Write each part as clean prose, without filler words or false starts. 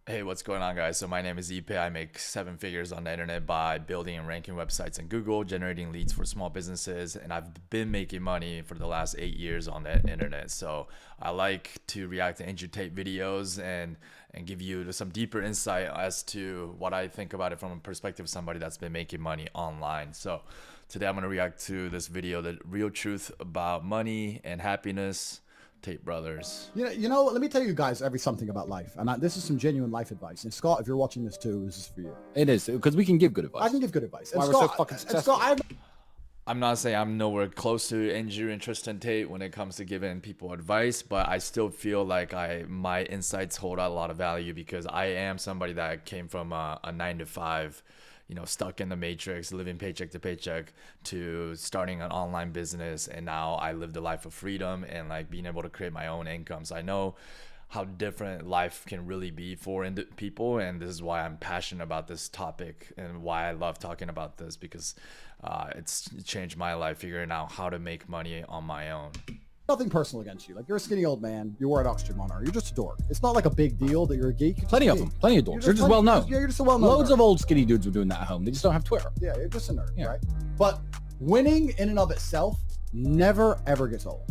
Hey, what's going on, guys? So my name is Ipe. I make seven figures on the internet by building and ranking websites in Google, generating leads for small businesses, and I've been making money for the last 8 years on the internet. So I like to react to Andrew Tate videos and give you some deeper insight as to what I think about it from a perspective of somebody that's been making money online. So today I'm gonna react to this video, the real truth about money and happiness. Tate brothers. Let me tell you guys something about life, and this is some genuine life advice. And Scott, if you're watching this too, this is for you. It is, because we can give good advice. I can give good advice. And Why Scott, we're so fucking successful. And Scott, I'm not saying I'm nowhere close to Andrew and Tristan Tate when it comes to giving people advice, but I still feel like my insights hold a lot of value because I am somebody that came from a 9 to 5, stuck in the matrix, living paycheck to paycheck, to starting an online business, and now I live the life of freedom and like being able to create my own income. So I know how different life can really be for people, and this is why I'm passionate about this topic and why I love talking about this, because it's changed my life figuring out how to make money on my own. nothing personal against you. Like, you're a skinny old man. You wore an oxygen monitor. You're just a dork. It's not like a big deal that you're a geek. Plenty of them. Plenty of dorks. You're just well known. You're just a well known. Loads of old skinny dudes are doing that at home. They just don't have Twitter. Yeah, you're just a nerd, right? But winning in and of itself never ever gets old.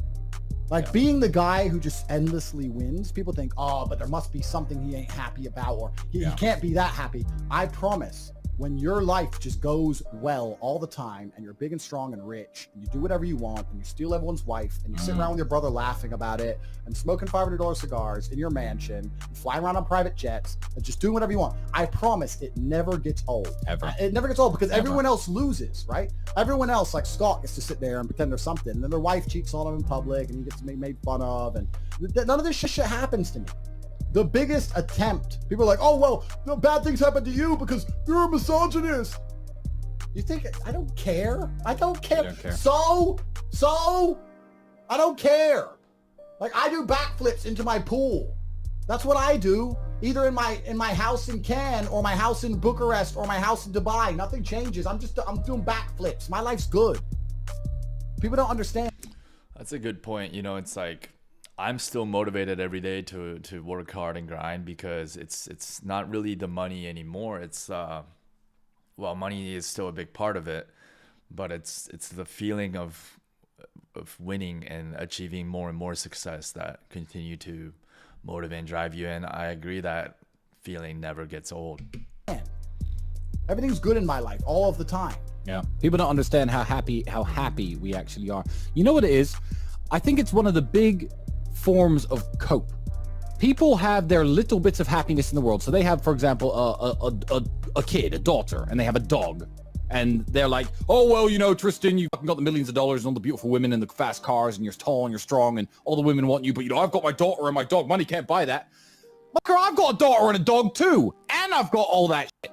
Like being the guy who just endlessly wins, people think, oh, but there must be something he ain't happy about, or he can't be that happy. I promise, when your life just goes well all the time and you're big and strong and rich and you do whatever you want and you steal everyone's wife and you sit around with your brother laughing about it and smoking $500 cigars in your mansion and flying around on private jets and just doing whatever you want, I promise it never gets old. Ever. It never gets old because everyone else loses, right? Everyone else, like Scott, gets to sit there and pretend there's something, and then their wife cheats on him in public and he gets made fun of, and none of this shit happens to me. The biggest attempt, people are like, oh, well, no bad things happen to you because you're a misogynist. You think, I don't care. I don't care. Don't care. So, I don't care. Like, I do backflips into my pool. That's what I do, either in my house in Cannes or my house in Bucharest or my house in Dubai. Nothing changes. I'm doing backflips. My life's good. People don't understand. That's a good point. It's like I'm still motivated every day to work hard and grind, because it's not really the money anymore. It's well, money is still a big part of it, but it's the feeling of winning and achieving more and more success that continue to motivate and drive you. And I agree that feeling never gets old. Everything's good in my life all of the time. Yeah. People don't understand how happy we actually are. You know what it is? I think it's one of the big forms of cope. People have their little bits of happiness in the world. So they have, for example, a kid, a daughter, and they have a dog. And they're like, oh, well, Tristan, you've got the millions of dollars and all the beautiful women and the fast cars, and you're tall and you're strong and all the women want you. But, I've got my daughter and my dog. Money can't buy that. Look, I've got a daughter and a dog too. And I've got all that shit.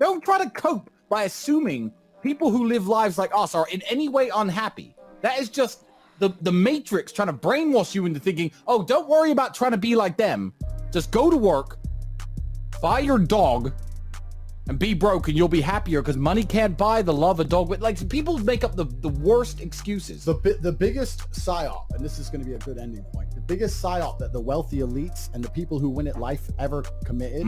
Don't try to cope by assuming people who live lives like us are in any way unhappy. That is just the matrix trying to brainwash you into thinking, oh, don't worry about trying to be like them. Just go to work, buy your dog, and be broke, and you'll be happier because money can't buy the love a dog with. Like, people make up the worst excuses. The biggest psyop, and this is going to be a good ending point, the biggest psyop that the wealthy elites and the people who win at life ever committed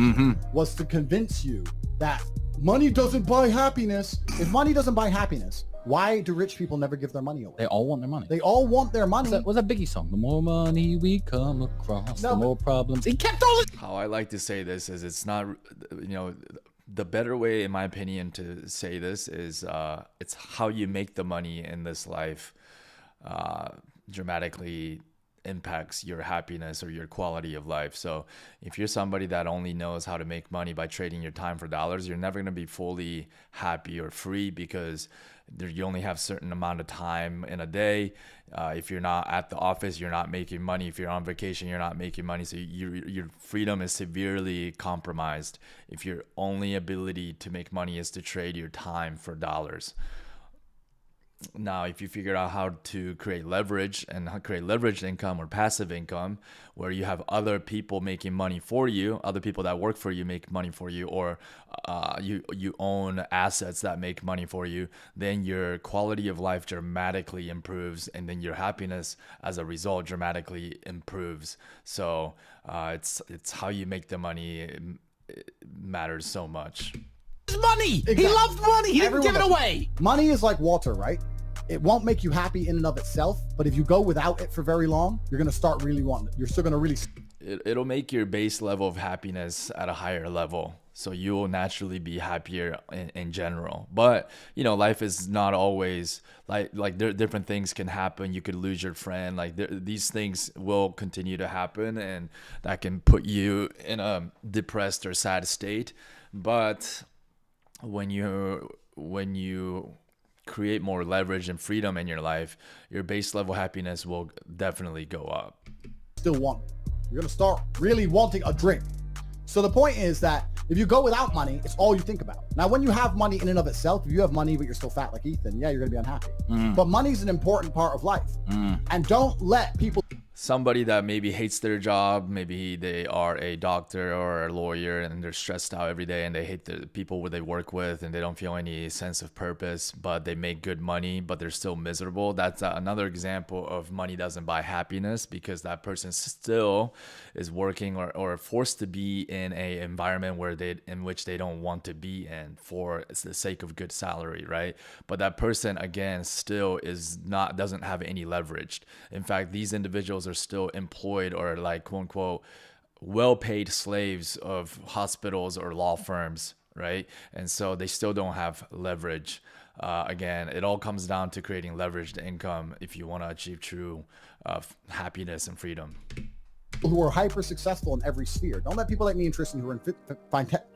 was to convince you that money doesn't buy happiness. If money doesn't buy happiness, why do rich people never give their money away? They all want their money. They all want their money. What's that Biggie song? The more money we come across, the more problems. He kept all it. How I like to say this is, it's not, the better way, in my opinion, to say this is it's how you make the money in this life dramatically impacts your happiness or your quality of life. So if you're somebody that only knows how to make money by trading your time for dollars, you're never going to be fully happy or free, because you only have a certain amount of time in a day. If you're not at the office, you're not making money. If you're on vacation, you're not making money. So your freedom is severely compromised if your only ability to make money is to trade your time for dollars. Now, if you figure out how to create leverage and create leveraged income or passive income, where you have other people making money for you, other people that work for you make money for you, or you own assets that make money for you, then your quality of life dramatically improves, and then your happiness as a result dramatically improves. So it's how you make the money matters so much. Money. Exactly. He loved money. He didn't give it does. away. Money is like water, right? It won't make you happy in and of itself, but if you go without it for very long, you're going to start really wanting it. You're still going to really... It'll make your base level of happiness at a higher level. So you will naturally be happier in general. But, you know, life is not always like there, different things can happen. You could lose your friend. Like these things will continue to happen, and that can put you in a depressed or sad state. But when you create more leverage and freedom in your life, your base level happiness will definitely go up. Still want it. You're going to start really wanting a drink. So the point is that if you go without money, it's all you think about. Now, when you have money in and of itself, if you have money but you're still fat like Ethan, yeah, you're going to be unhappy. But money's an important part of life. And don't let people... Somebody that maybe hates their job, maybe they are a doctor or a lawyer and they're stressed out every day and they hate the people where they work with and they don't feel any sense of purpose, but they make good money, but they're still miserable. That's another example of money doesn't buy happiness, because that person still is working or forced to be in a environment in which they don't want to be in for the sake of good salary, right? But that person, again, still doesn't have any leverage. In fact, these individuals are still employed or like quote unquote well-paid slaves of hospitals or law firms, right? And so they still don't have leverage. Again, it all comes down to creating leveraged income if you want to achieve true happiness and freedom. Who are hyper successful in every sphere. Don't let people like me and Tristan, who are in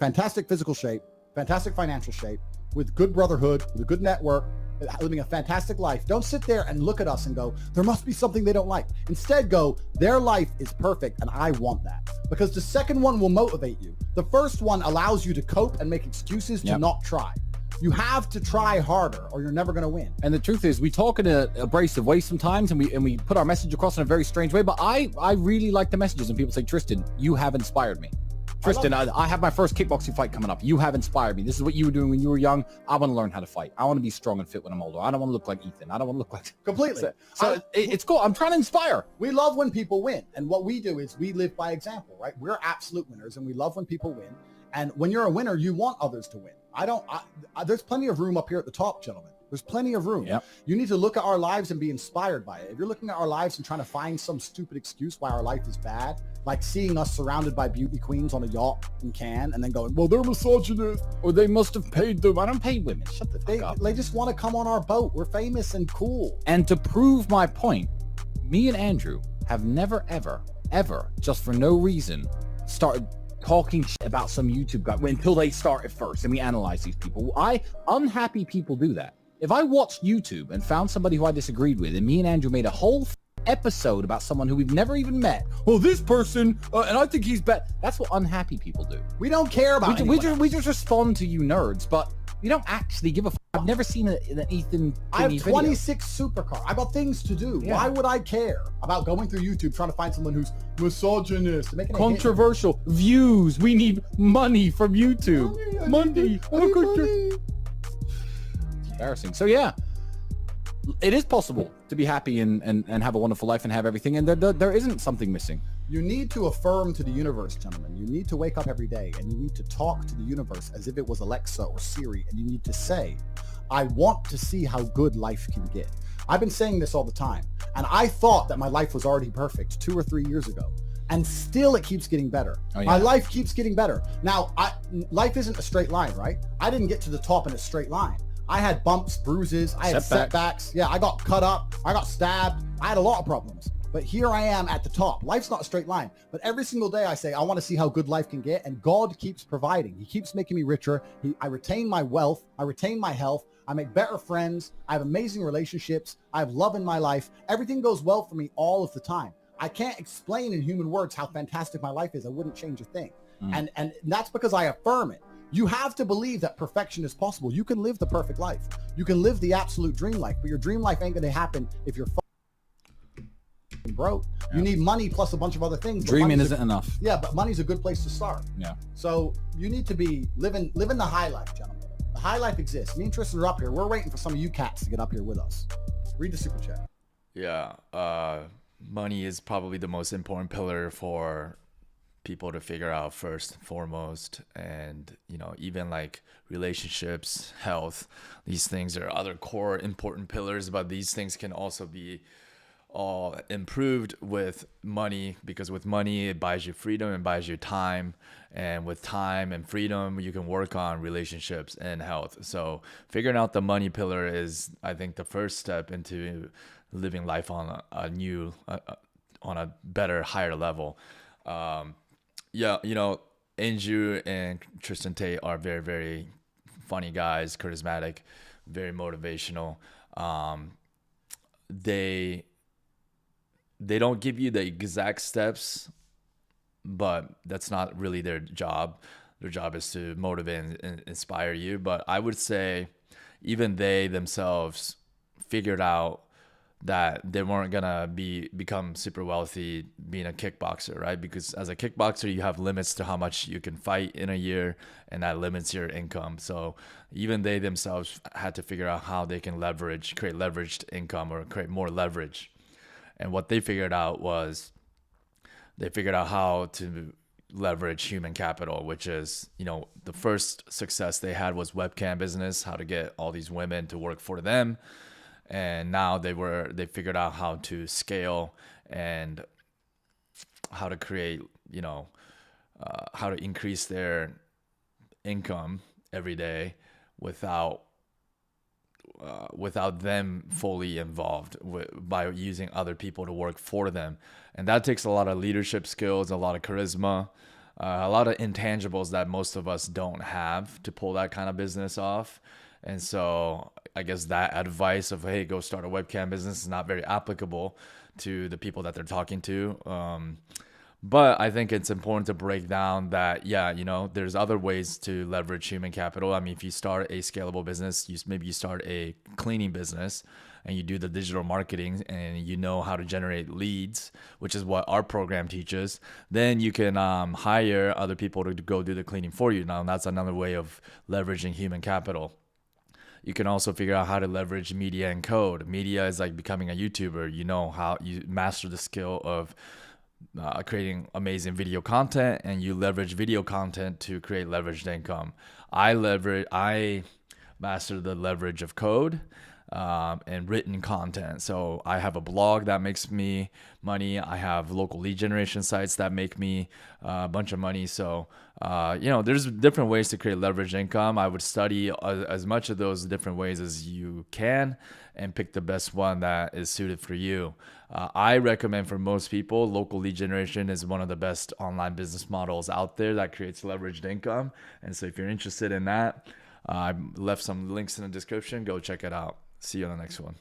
fantastic physical shape, fantastic financial shape, with good brotherhood, with a good network, living a fantastic life. Don't sit there and look at us and go, there must be something they don't like. Instead go, their life is perfect and I want that. Because the second one will motivate you. The first one allows you to cope and make excuses to not try. You have to try harder or you're never going to win. And the truth is, we talk in an abrasive way sometimes, and we put our message across in a very strange way. But I really like the messages, and people say, Tristan, you have inspired me. Tristan, I have my first kickboxing fight coming up. You have inspired me. This is what you were doing when you were young. I want to learn how to fight. I want to be strong and fit when I'm older. I don't want to look like Ethan. I don't want to look like... Completely. So it's cool. I'm trying to inspire. We love when people win. And what we do is we live by example, right? We're absolute winners, and we love when people win. And when you're a winner, you want others to win. There's plenty of room up here at the top, gentlemen. There's plenty of room. Yep. You need to look at our lives and be inspired by it. If you're looking at our lives and trying to find some stupid excuse why our life is bad, like seeing us surrounded by beauty queens on a yacht in Cannes and then going, well, they're misogynist, or they must have paid them. I don't pay women. Shut the fuck up. They just want to come on our boat. We're famous and cool. And to prove my point, me and Andrew have never, ever, just for no reason, started talking shit about some YouTube guy until they started first, and we analyze these people. Unhappy people do that. If I watched YouTube and found somebody who I disagreed with, and me and Andrew made a whole episode about someone who we've never even met, well, this person, and I think he's bad. That's what unhappy people do. We don't care about we just respond to you nerds, but we don't actually give a f***. I've never seen an Ethan I have 26 video. supercars. I got things to do. Yeah. Why would I care about going through YouTube trying to find someone who's misogynist and making Controversial views. We need money from YouTube. Money. It's embarrassing. So yeah, it is possible to be happy and have a wonderful life and have everything, and there isn't something missing. You need to affirm to the universe, gentlemen. You need to wake up every day and you need to talk to the universe as if it was Alexa or Siri, and you need to say, I want to see how good life can get. I've been saying this all the time, and I thought that my life was already perfect 2 or 3 years ago, and still it keeps getting better. Oh, yeah. My life keeps getting better. Now, life isn't a straight line, right? I didn't get to the top in a straight line. I had bumps, bruises, I had setbacks. Yeah, I got cut up, I got stabbed, I had a lot of problems. But here I am at the top. Life's not a straight line. But every single day I say, I want to see how good life can get. And God keeps providing. He keeps making me richer. I retain my wealth. I retain my health. I make better friends. I have amazing relationships. I have love in my life. Everything goes well for me all of the time. I can't explain in human words how fantastic my life is. I wouldn't change a thing. And that's because I affirm it. You have to believe that perfection is possible. You can live the perfect life. You can live the absolute dream life. But your dream life ain't going to happen if you're broke. You need money plus a bunch of other things. Dreaming isn't enough. Yeah, but money's a good place to start. Yeah. So you need to be living the high life, gentlemen. The high life exists. Me and Tristan are up here. We're waiting for some of you cats to get up here with us. Read the super chat. Yeah. Money is probably the most important pillar for people to figure out first and foremost. And, you know, even like relationships, health, these things are other core important pillars, but these things can also be all improved with money, because with money it buys you freedom and buys you time, and with time and freedom you can work on relationships and health. So figuring out the money pillar is, I think, the first step into living life on a new on a better, higher level. Yeah, you know, Andrew and Tristan Tate are very, very funny guys, charismatic, very motivational. They don't give you the exact steps, but that's not really their job. Their job is to motivate and inspire you. But I would say even they themselves figured out that they weren't gonna become super wealthy being a kickboxer, right? Because as a kickboxer, you have limits to how much you can fight in a year, and that limits your income. So even they themselves had to figure out how they can create leveraged income, or create more leverage. And what they figured out was they figured out how to leverage human capital, which is, you know, the first success they had was webcam business, how to get all these women to work for them. And now they figured out how to scale and how to create, you know, how to increase their income every day without them fully involved, by using other people to work for them. And that takes a lot of leadership skills, a lot of charisma, a lot of intangibles that most of us don't have to pull that kind of business off. And so I guess that advice of, hey, go start a webcam business is not very applicable to the people that they're talking to. But I think it's important to break down that, yeah, you know, there's other ways to leverage human capital. I mean, if you start a scalable business, maybe you start a cleaning business and you do the digital marketing and you know how to generate leads, which is what our program teaches, then you can hire other people to go do the cleaning for you. Now, that's another way of leveraging human capital. You can also figure out how to leverage media and code. Media is like becoming a YouTuber. You know how you master the skill of creating amazing video content, and you leverage video content to create leveraged income. I master the leverage of code and written content. So I have a blog that makes me money. I have local lead generation sites that make me a bunch of money. So, you know, there's different ways to create leveraged income. I would study as much of those different ways as you can and pick the best one that is suited for you. I recommend for most people, local lead generation is one of the best online business models out there that creates leveraged income. And so if you're interested in that, I left some links in the description. Go check it out. See you on the next one.